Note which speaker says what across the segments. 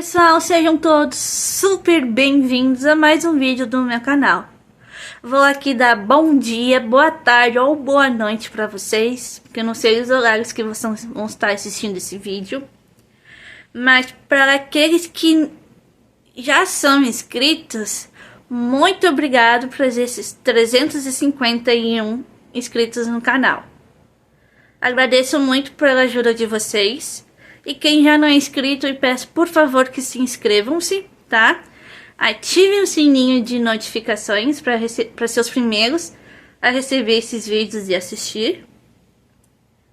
Speaker 1: pessoal, sejam todos super bem-vindos a mais um vídeo do meu canal. Vou aqui dar bom dia, boa tarde ou boa noite para vocês, porque eu não sei os horários que vocês vão estar assistindo esse vídeo. Mas para aqueles que já são inscritos, muito obrigado por esses 351 inscritos no canal. Agradeço muito pela ajuda de vocês. E quem já não é inscrito, eu peço por favor que se inscrevam-se, tá? Ativem o sininho de notificações para ser os primeiros a receber esses vídeos e assistir,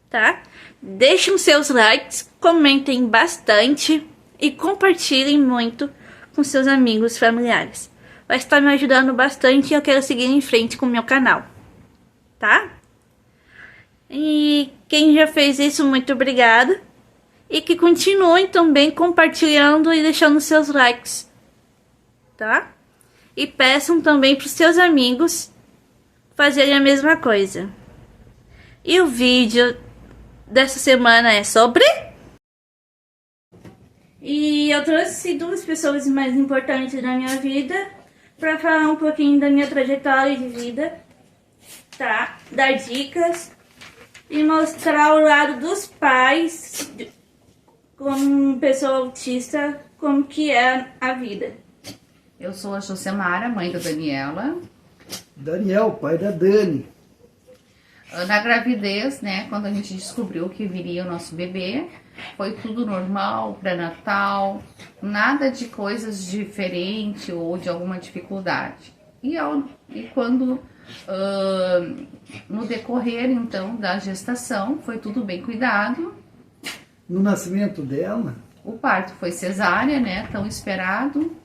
Speaker 1: tá? Deixem seus likes, comentem bastante e compartilhem muito com seus amigos e familiares. Vai estar me ajudando bastante e eu quero seguir em frente com o meu canal, tá? E quem já fez isso, muito obrigada. E que continuem também compartilhando e deixando seus likes, tá? E peçam também para os seus amigos fazerem a mesma coisa. E o vídeo dessa semana é sobre... E eu trouxe duas pessoas mais importantes da minha vida para falar um pouquinho da minha trajetória de vida, tá? Dar dicas e mostrar o lado dos pais como pessoa autista, como que é a vida.
Speaker 2: Eu sou a Josemara, mãe da Daniela.
Speaker 3: Daniel, pai da Dani.
Speaker 2: Na gravidez, né, quando a gente descobriu que viria o nosso bebê, foi tudo normal, pré-natal, nada de coisas diferentes ou de alguma dificuldade. E quando, no decorrer, então, da gestação, foi tudo bem cuidado.
Speaker 3: No nascimento dela,
Speaker 2: o parto foi cesárea, né, tão esperado,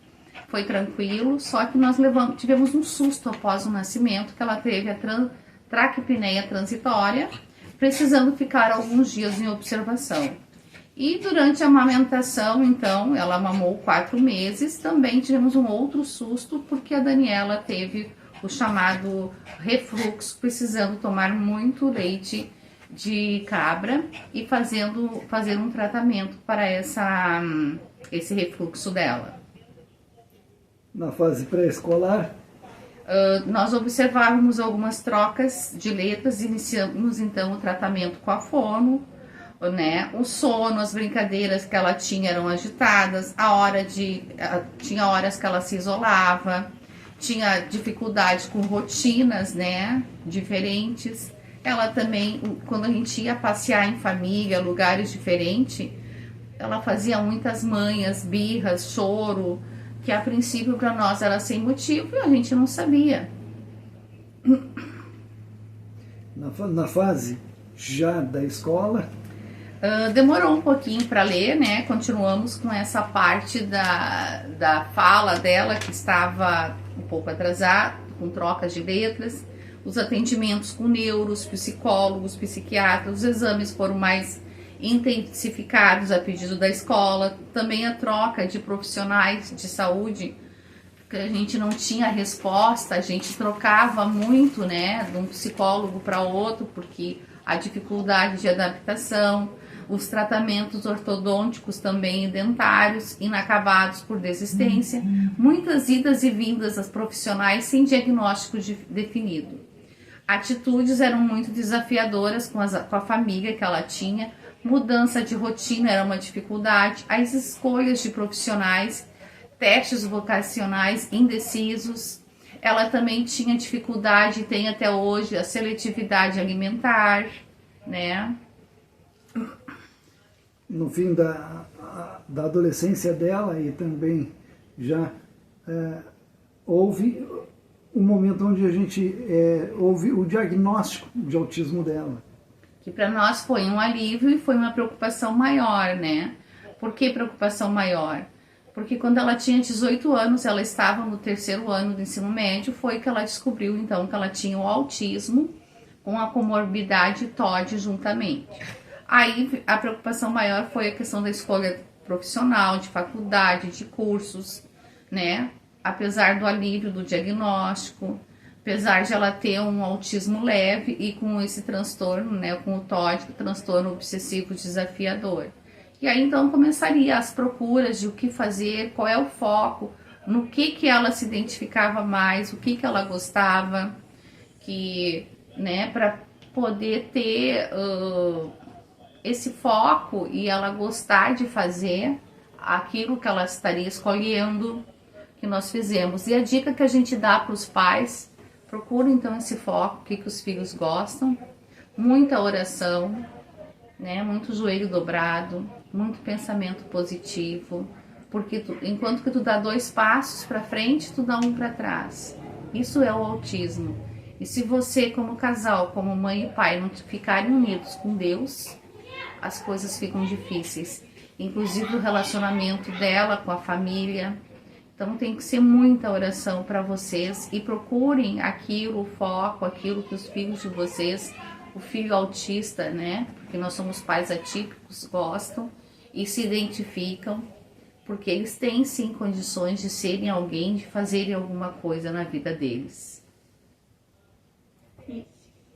Speaker 2: foi tranquilo, só que nós tivemos um susto após o nascimento, que ela teve a traqueopneia transitória, precisando ficar alguns dias em observação. E durante a amamentação, então, ela mamou 4 meses, também tivemos um outro susto, porque a Daniela teve o chamado refluxo, precisando tomar muito leite de cabra e fazer um tratamento para esse refluxo dela.
Speaker 3: Na fase pré-escolar,
Speaker 2: nós observávamos algumas trocas de letras, iniciamos então o tratamento com a fono, né? O sono, as brincadeiras que ela tinha eram agitadas, tinha horas que ela se isolava, tinha dificuldade com rotinas, né, diferentes. Ela também, quando a gente ia passear em família, lugares diferentes, ela fazia muitas manhas, birras, choro, que a princípio para nós era sem motivo e a gente não sabia.
Speaker 3: na fase já da escola,
Speaker 2: Demorou um pouquinho para ler, né? Continuamos com essa parte da fala dela que estava um pouco atrasada, com trocas de letras. Os atendimentos com neuros, psicólogos, psiquiatras, os exames foram mais intensificados a pedido da escola. Também a troca de profissionais de saúde, que a gente não tinha resposta, a gente trocava muito, né, de um psicólogo para outro, porque a dificuldade de adaptação, os tratamentos ortodônticos também e dentários, inacabados por desistência, muitas idas e vindas das profissionais sem diagnóstico definido. Atitudes eram muito desafiadoras com a família que ela tinha, mudança de rotina era uma dificuldade, as escolhas de profissionais, testes vocacionais indecisos. Ela também tinha dificuldade, tem até hoje, a seletividade alimentar, né?
Speaker 3: no fim da adolescência dela e também já houve um momento onde a gente houve o diagnóstico de autismo dela.
Speaker 2: Que para nós foi um alívio e foi uma preocupação maior, né? Por que preocupação maior? Porque quando ela tinha 18 anos, ela estava no 3º ano do ensino médio, foi que ela descobriu então que ela tinha o autismo com a comorbidade TOD juntamente. Aí a preocupação maior foi a questão da escolha profissional, de faculdade, de cursos, né? Apesar do alívio do diagnóstico, apesar de ela ter um autismo leve e com esse transtorno, né, com o TOD, o transtorno obsessivo desafiador. E aí então começaria as procuras de o que fazer, qual é o foco, no que ela se identificava mais, o que ela gostava, que, né, para poder ter esse foco e ela gostar de fazer aquilo que ela estaria escolhendo, que nós fizemos. E a dica que a gente dá para os pais: procura então esse foco, o que os filhos gostam, muita oração, né, muito joelho dobrado, muito pensamento positivo, porque enquanto que tu dá 2 passos para frente, tu dá 1 para trás. Isso é o autismo. E se você, como casal, como mãe e pai, não ficarem unidos com Deus, as coisas ficam difíceis, inclusive o relacionamento dela com a família. Então tem que ser muita oração para vocês, e procurem aquilo, o foco, aquilo que os filhos de vocês, o filho autista, né, porque nós somos pais atípicos, gostam e se identificam, porque eles têm sim condições de serem alguém, de fazerem alguma coisa na vida deles.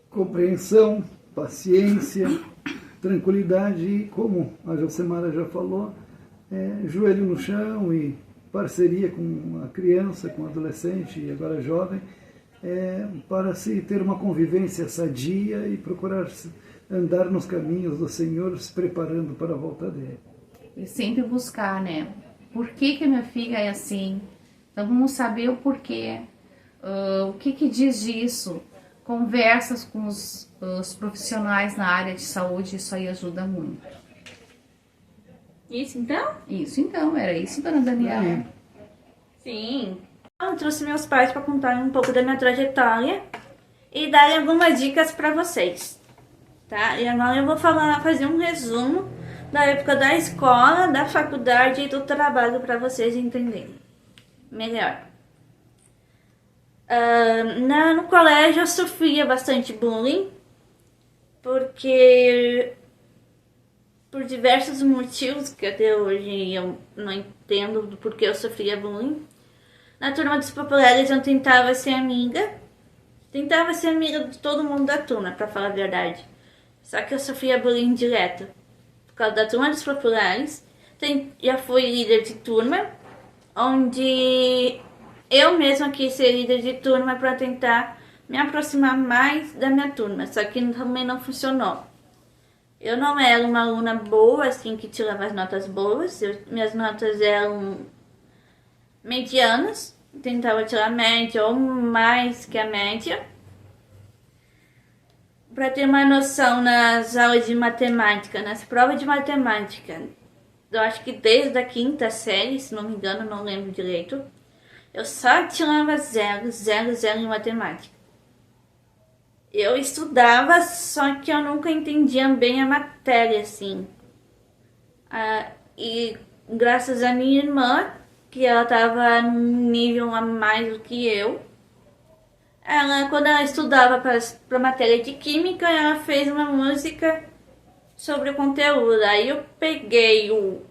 Speaker 3: Compreensão, paciência, tranquilidade e, como a Josemara já falou, joelho no chão e parceria com a criança, com o adolescente e agora jovem, para se ter uma convivência sadia e procurar andar nos caminhos do Senhor, se preparando para a volta dele.
Speaker 2: E sempre buscar, né? Por que a minha filha é assim? Então vamos saber o porquê. O que diz disso? Conversas com os profissionais na área de saúde, isso aí ajuda muito.
Speaker 1: Isso então?
Speaker 2: Isso então, era isso, dona Daniela?
Speaker 1: Sim. Eu trouxe meus pais para contar um pouco da minha trajetória e dar algumas dicas para vocês, tá? E agora eu vou fazer um resumo da época da escola, da faculdade e do trabalho para vocês entenderem melhor. No colégio eu sofria bastante bullying, porque por diversos motivos que até hoje eu não entendo do porquê eu sofria bullying. Na turma dos populares eu tentava ser amiga de todo mundo da turma, pra falar a verdade. Só que eu sofria bullying direto. Por causa da turma dos populares, já fui líder de turma, onde eu mesma quis ser líder de turma para tentar me aproximar mais da minha turma, só que também não funcionou. Eu não era uma aluna boa, assim, que tirava as notas boas, minhas notas eram medianas, tentava tirar média ou mais que a média. Para ter uma noção, nas aulas de matemática, nas provas de matemática, eu acho que desde a 5ª série, se não me engano, não lembro direito, eu só tirava 0, 0, 0 em matemática. Eu estudava, só que eu nunca entendia bem a matéria, assim. E graças à minha irmã, que ela estava num nível a mais do que eu, quando ela estudava para matéria de química, ela fez uma música sobre o conteúdo. Aí eu peguei o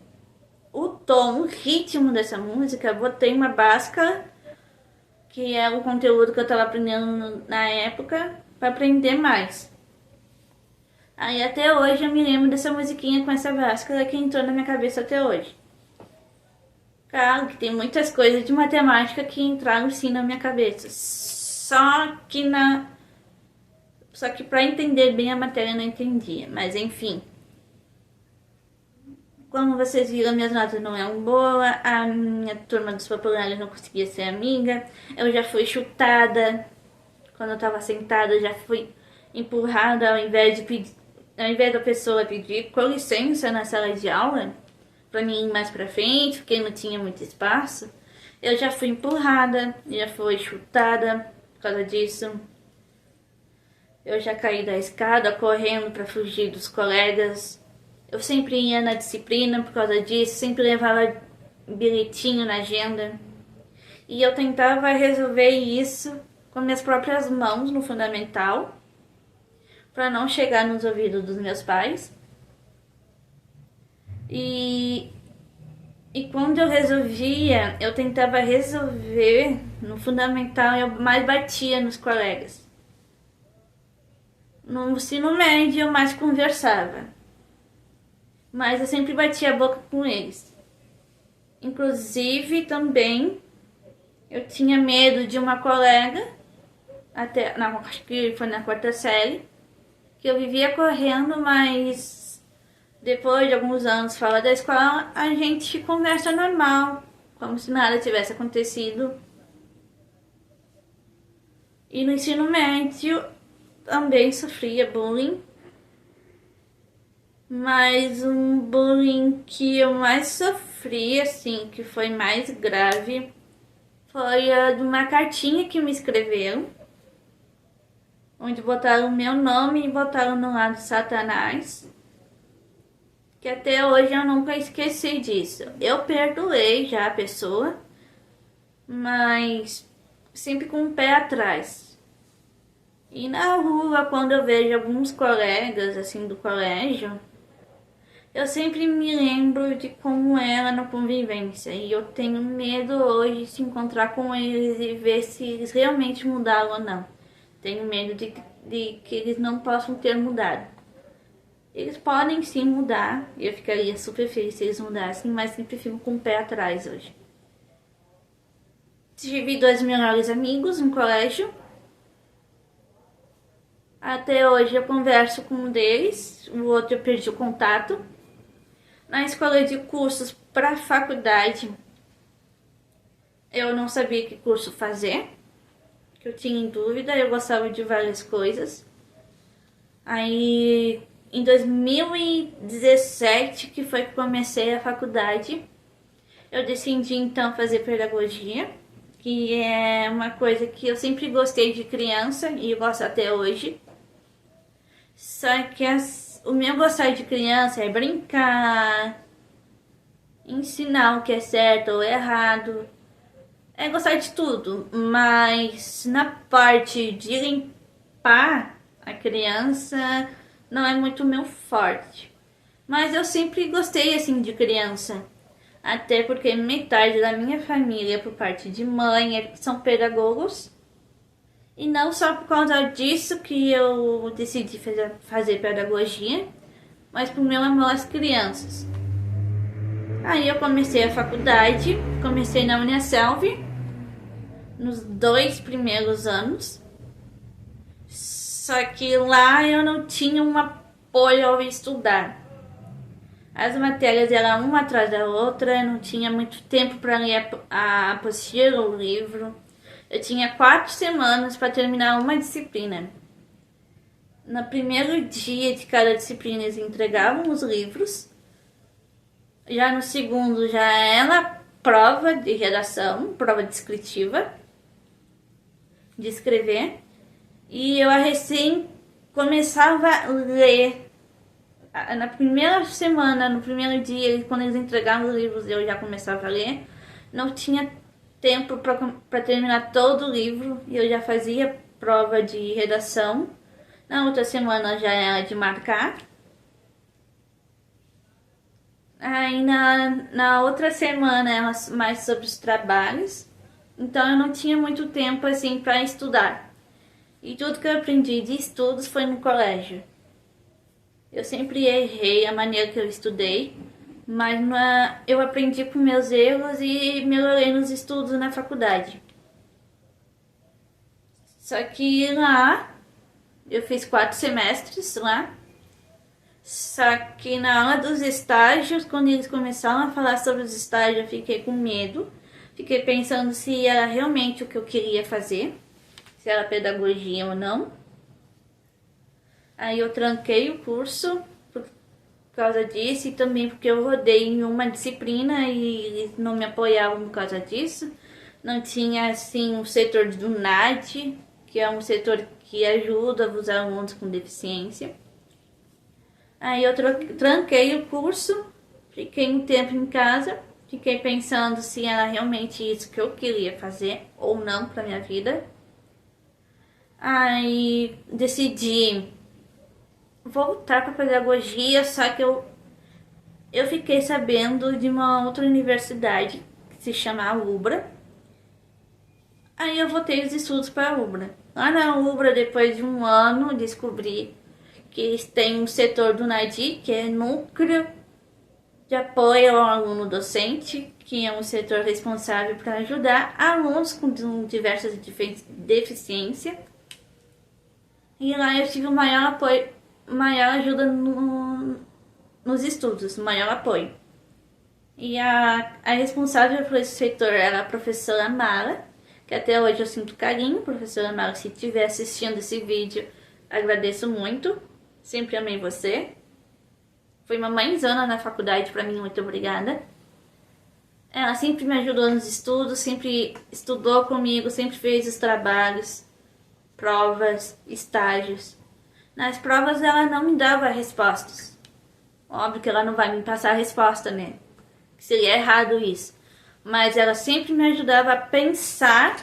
Speaker 1: tom, o ritmo dessa música, botei uma Bhaskara, que é o conteúdo que eu estava aprendendo na época, para aprender mais. Aí até hoje eu me lembro dessa musiquinha com essa Bhaskara que entrou na minha cabeça até hoje. Claro que tem muitas coisas de matemática que entraram sim na minha cabeça. Só que para entender bem a matéria eu não entendia. Mas enfim. Como vocês viram, minhas notas não eram boas. A minha turma dos populares não conseguia ser amiga. Eu já fui chutada. Quando eu estava sentada, eu já fui empurrada ao invés da pessoa pedir com licença na sala de aula para mim ir mais para frente, porque não tinha muito espaço. Eu já fui empurrada, já fui chutada por causa disso. Eu já caí da escada correndo para fugir dos colegas. Eu sempre ia na disciplina por causa disso, sempre levava bilhetinho na agenda. E eu tentava resolver isso com minhas próprias mãos no fundamental, para não chegar nos ouvidos dos meus pais. E quando eu resolvia, eu tentava resolver no fundamental, eu mais batia nos colegas. No ensino médio, eu mais conversava. mas eu sempre batia a boca com eles. Inclusive, também, eu tinha medo de uma colega, acho que foi na 4ª série, que eu vivia correndo, mas depois de alguns anos fora da escola, a gente conversa normal, como se nada tivesse acontecido. E no ensino médio também sofria bullying, mas um bullying que eu mais sofri, assim, que foi mais grave, foi a de uma cartinha que me escreveram, onde botaram o meu nome e botaram no lado Satanás, que até hoje eu nunca esqueci disso. Eu perdoei já a pessoa, mas sempre com o pé atrás. E na rua, quando eu vejo alguns colegas assim do colégio, eu sempre me lembro de como era na convivência. E eu tenho medo hoje de se encontrar com eles e ver se eles realmente mudaram ou não. Tenho medo de que eles não possam ter mudado. Eles podem sim mudar. Eu ficaria super feliz se eles mudassem, mas sempre fico com o pé atrás hoje. Tive 2 melhores amigos no colégio. Até hoje eu converso com um deles, o outro eu perdi o contato. Na escola de cursos para faculdade, eu não sabia que curso fazer, que eu tinha em dúvida, eu gostava de várias coisas. Aí, em 2017, que foi que comecei a faculdade, eu decidi então fazer pedagogia, que é uma coisa que eu sempre gostei de criança e gosto até hoje. Só que o meu gostar de criança é brincar, ensinar o que é certo ou errado, é gostar de tudo, mas na parte de limpar a criança não é muito meu forte. Mas eu sempre gostei assim de criança, até porque metade da minha família, por parte de mãe, são pedagogos. E não só por causa disso que eu decidi fazer pedagogia, mas por meu amor às crianças. Aí eu comecei a faculdade, comecei na Uniaselv, nos 2 primeiros anos. Só que lá eu não tinha um apoio ao estudar. As matérias eram uma atrás da outra, eu não tinha muito tempo para ler a apostila, o livro. Eu tinha 4 semanas para terminar uma disciplina. No primeiro dia de cada disciplina eles entregavam os livros. Já no segundo já era prova de redação, prova descritiva, de escrever. E eu recém começava a ler. Na primeira semana, no primeiro dia, quando eles entregavam os livros, eu já começava a ler. Não tinha tempo para terminar todo o livro e eu já fazia prova de redação. Na outra semana já era de marcar. Aí na outra semana era mais sobre os trabalhos. Então eu não tinha muito tempo assim para estudar. E tudo que eu aprendi de estudos foi no colégio. Eu sempre errei a maneira que eu estudei, mas eu aprendi com meus erros e melhorei nos estudos na faculdade. Só que lá, eu fiz 4 semestres lá. Só que na hora dos estágios, quando eles começaram a falar sobre os estágios, eu fiquei com medo. Fiquei pensando se era realmente o que eu queria fazer, se era pedagogia ou não. Aí eu tranquei o curso por causa disso e também porque eu rodei em uma disciplina e eles não me apoiavam por causa disso. Não tinha assim um setor do NAD, que é um setor que ajuda os alunos com deficiência. Aí eu tranquei o curso, fiquei um tempo em casa, fiquei pensando se era realmente isso que eu queria fazer ou não para minha vida. Aí decidi voltar para pedagogia, só que eu fiquei sabendo de uma outra universidade que se chama UBRA. Aí eu voltei os estudos para a UBRA. Lá na UBRA, depois de um ano, descobri que eles têm um setor do NADI, que é Núcleo de apoio ao aluno docente, que é um setor responsável para ajudar alunos com diversas deficiências. E lá eu tive o maior apoio, maior ajuda nos estudos, maior apoio. E a responsável por esse setor era a professora Mara, que até hoje eu sinto carinho. Professora Mara, se estiver assistindo esse vídeo, agradeço muito. Sempre amei você. Foi uma mãezona na faculdade para mim, muito obrigada. Ela sempre me ajudou nos estudos, sempre estudou comigo, sempre fez os trabalhos, provas, estágios. Nas provas ela não me dava respostas. Óbvio que ela não vai me passar a resposta, né? Seria errado isso. Mas ela sempre me ajudava a pensar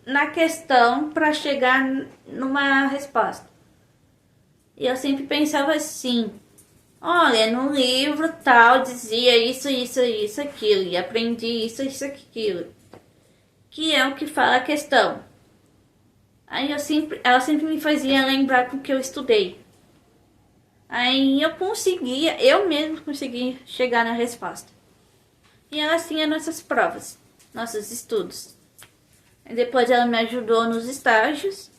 Speaker 1: na questão para chegar numa resposta. E eu sempre pensava assim: olha, no livro tal dizia isso, aquilo, e aprendi isso, aquilo, que é o que fala a questão. Aí ela sempre me fazia lembrar do que eu estudei. Aí eu mesmo conseguia chegar na resposta. E ela tinha nossas provas, nossos estudos. E depois ela me ajudou nos estágios,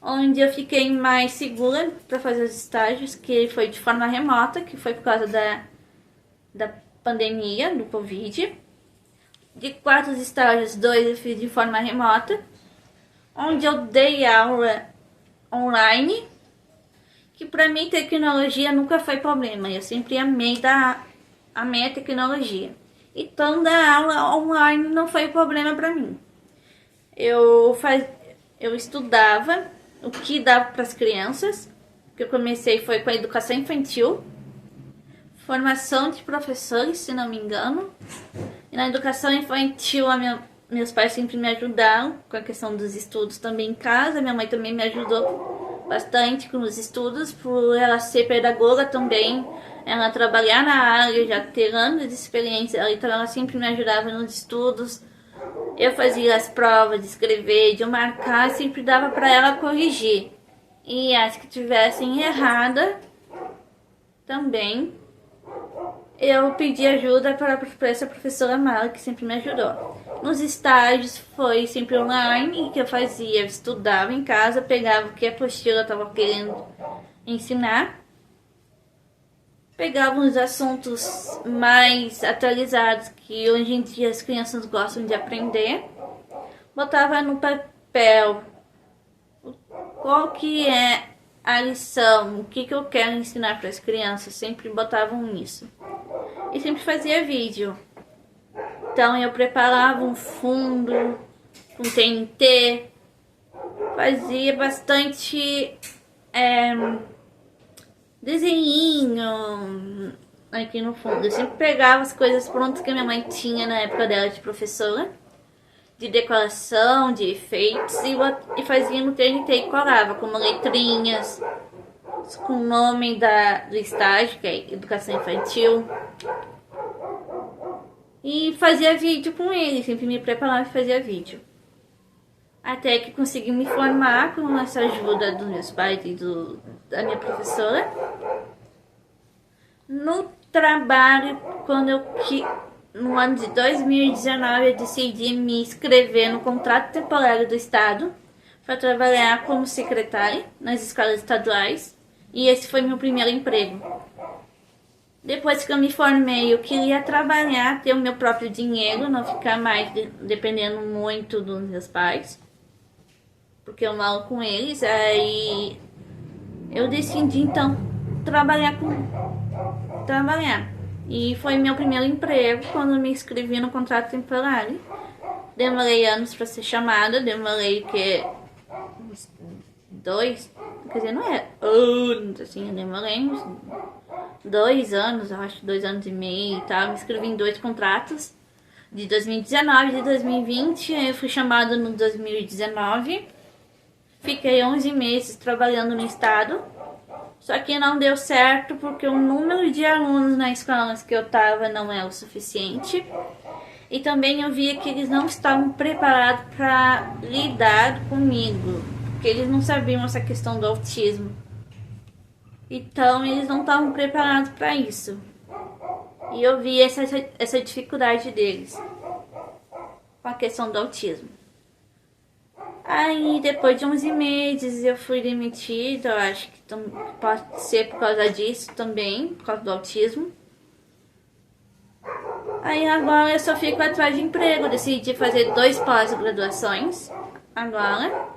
Speaker 1: onde eu fiquei mais segura para fazer os estágios, que foi de forma remota, que foi por causa da pandemia, do Covid. De 4 estágios, 2 eu fiz de forma remota, onde eu dei aula online, que para mim tecnologia nunca foi problema. Eu sempre amei a tecnologia. Então dar aula online não foi problema para mim. Eu estudava o que dava para as crianças, que eu comecei foi com a educação infantil, formação de professores, se não me engano. E na educação infantil meus pais sempre me ajudaram com a questão dos estudos também em casa. Minha mãe também me ajudou bastante com os estudos, por ela ser pedagoga também, ela trabalhar na área, já ter anos de experiência, então ela sempre me ajudava nos estudos. Eu fazia as provas de escrever, de marcar, sempre dava para ela corrigir. E as que tivessem errada, também, eu pedi ajuda para essa professora Mara, que sempre me ajudou. Nos estágios foi sempre online, que eu fazia, eu estudava em casa, pegava o que a apostila estava querendo ensinar, pegava uns assuntos mais atualizados que hoje em dia as crianças gostam de aprender, botava no papel qual que é a lição, o que eu quero ensinar para as crianças, sempre botavam nisso. E sempre fazia vídeo. Então eu preparava um fundo com TNT, fazia bastante desenhinho aqui no fundo. Eu sempre pegava as coisas prontas que minha mãe tinha na época dela de professora, de decoração, de efeitos, e fazia no TNT e colava como letrinhas, com o nome do estágio, que é educação infantil. E fazia vídeo com ele, sempre me preparava e fazia vídeo. Até que consegui me formar com essa ajuda dos meus pais e da minha professora. No trabalho, no ano de 2019, eu decidi me inscrever no contrato temporário do Estado para trabalhar como secretária nas escolas estaduais. E esse foi meu primeiro emprego. Depois que eu me formei, eu queria trabalhar, ter o meu próprio dinheiro, não ficar mais dependendo muito dos meus pais, porque eu moro com eles. Aí eu decidi então trabalhar. E foi meu primeiro emprego quando eu me inscrevi no contrato temporário. Demorei anos para ser chamada, demorei uns 2, quer dizer, não é anos assim, eu demorei uns 2 anos, eu acho, 2 anos e meio e tal. Me inscrevi em 2 contratos, de 2019 e de 2020. Eu fui chamada no 2019. Fiquei 11 meses trabalhando no estado. Só que não deu certo porque o número de alunos nas escolas que eu tava não é o suficiente. E também eu via que eles não estavam preparados para lidar comigo, porque eles não sabiam essa questão do autismo. Então eles não estavam preparados para isso. E eu vi essa dificuldade deles com a questão do autismo. Aí depois de 11 meses eu fui demitida, eu acho que pode ser por causa disso também, por causa do autismo. Aí agora eu só fico atrás de emprego, decidi fazer 2 pós-graduações agora,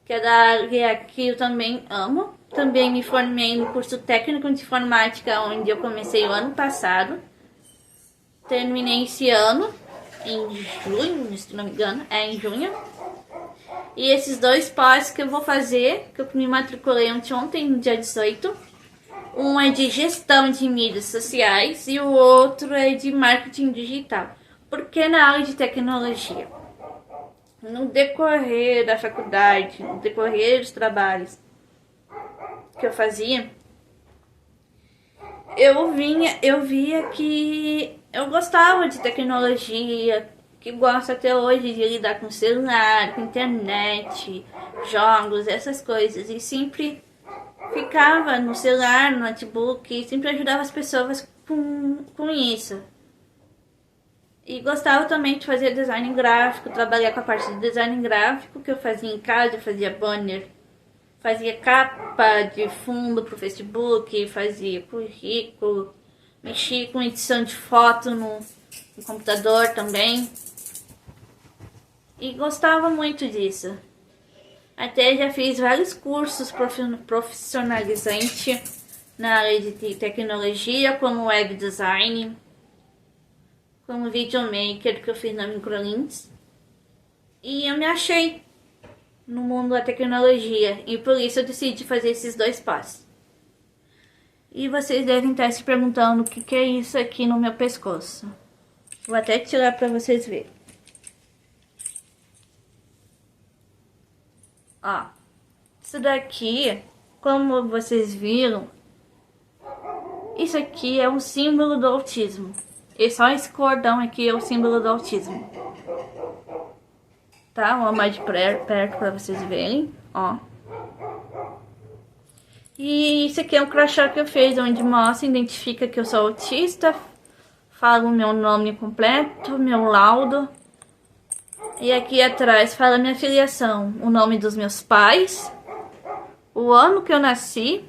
Speaker 1: que é da área que eu também amo. Também me formei no curso técnico de informática, onde eu comecei o ano passado. Terminei esse ano, em junho, se não me engano, em junho. E esses 2 pós que eu vou fazer, que eu me matriculei ontem, no dia 18. Um é de gestão de mídias sociais e o outro é de marketing digital. Porque na área de tecnologia, no decorrer da faculdade, no decorrer dos trabalhos que eu fazia, eu via que eu gostava de tecnologia, que gosto até hoje de lidar com celular, com internet, jogos, essas coisas. E sempre ficava no celular, no notebook, e sempre ajudava as pessoas com isso. E gostava também de fazer design gráfico, trabalhar com a parte de design gráfico que eu fazia em casa, eu fazia banner, fazia capa de fundo pro Facebook, fazia currículo, mexia com edição de foto no computador também. E gostava muito disso. Até já fiz vários cursos profissionalizantes na área de tecnologia, como web design, como videomaker, que eu fiz na Microlinks. E eu me achei no mundo da tecnologia, e por isso eu decidi fazer esses 2 passos. E vocês devem estar se perguntando o que é isso aqui no meu pescoço. Vou até tirar para vocês verem. Ó, isso daqui, como vocês viram, isso aqui é o símbolo do autismo. E só esse cordão aqui é o símbolo do autismo. Tá? Vou mais de perto para vocês verem, ó. E isso aqui é um crachá que eu fiz, onde mostra, identifica que eu sou autista, fala o meu nome completo, meu laudo. E aqui atrás fala minha filiação, o nome dos meus pais, o ano que eu nasci.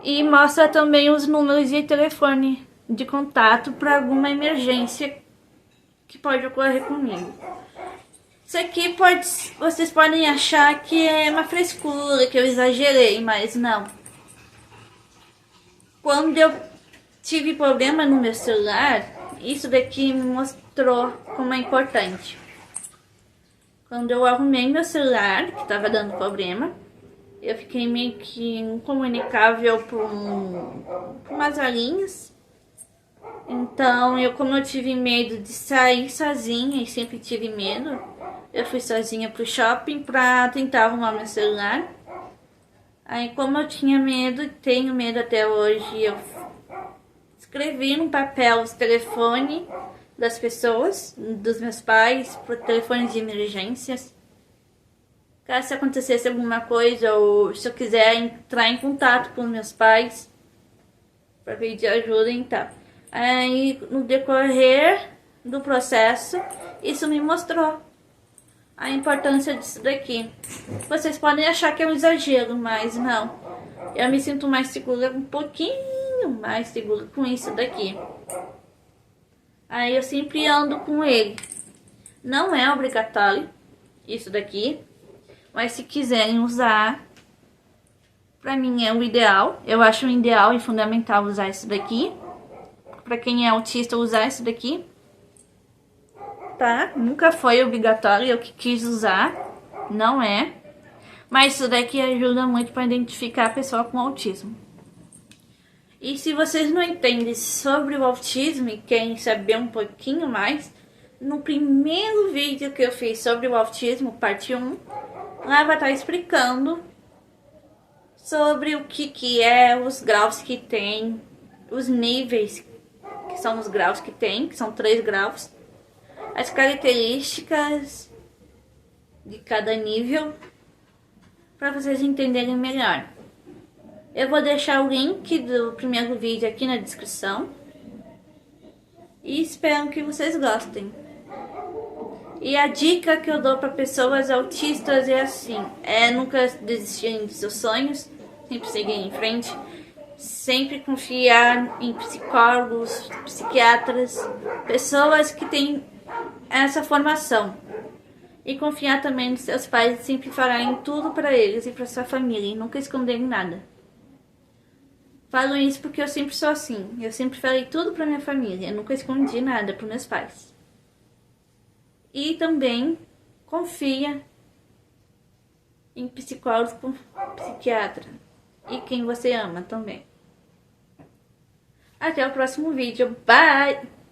Speaker 1: E mostra também os números de telefone de contato para alguma emergência que pode ocorrer comigo. Isso aqui vocês podem achar que é uma frescura, que eu exagerei, mas não. Quando eu tive problema no meu celular, isso daqui me mostrou como é importante. Quando eu arrumei meu celular, que estava dando problema, eu fiquei meio que incomunicável por umas horinhas. Então, como eu tive medo de sair sozinha, e sempre tive medo, eu fui sozinha pro shopping pra tentar arrumar meu celular. Aí, como eu tinha medo, tenho medo até hoje, eu escrevi num papel os telefones das pessoas, dos meus pais, por telefones de emergências. Caso acontecesse alguma coisa, ou se eu quiser entrar em contato com meus pais para pedir ajuda, então. Aí, no decorrer do processo, isso me mostrou a importância disso daqui. Vocês podem achar que é um exagero, mas não. Eu me sinto mais segura, um pouquinho mais segura com isso daqui. Aí eu sempre ando com ele. Não é obrigatório isso daqui, mas se quiserem usar, pra mim é o ideal. Eu acho o ideal e fundamental usar isso daqui. Pra quem é autista, usar isso daqui. Tá? Nunca foi obrigatório, eu que quis usar. Não é. Mas isso daqui ajuda muito para identificar a pessoa com autismo. E se vocês não entendem sobre o autismo e querem saber um pouquinho mais, no primeiro vídeo que eu fiz sobre o autismo, parte 1, lá vai estar explicando sobre o que é, os graus que tem, os níveis, que são os graus que tem, que são 3 graus, as características de cada nível, para vocês entenderem melhor. Eu vou deixar o link do primeiro vídeo aqui na descrição. E espero que vocês gostem. E a dica que eu dou para pessoas autistas é assim: nunca desistirem de seus sonhos, sempre seguir em frente, sempre confiar em psicólogos, psiquiatras, pessoas que têm essa formação. E confiar também nos seus pais e sempre falarem tudo para eles e para sua família e nunca esconderem nada. Falo isso porque eu sempre sou assim. Eu sempre falei tudo para minha família, eu nunca escondi nada para meus pais. E também confia em psicólogo, psiquiatra e quem você ama também. Até o próximo vídeo. Bye!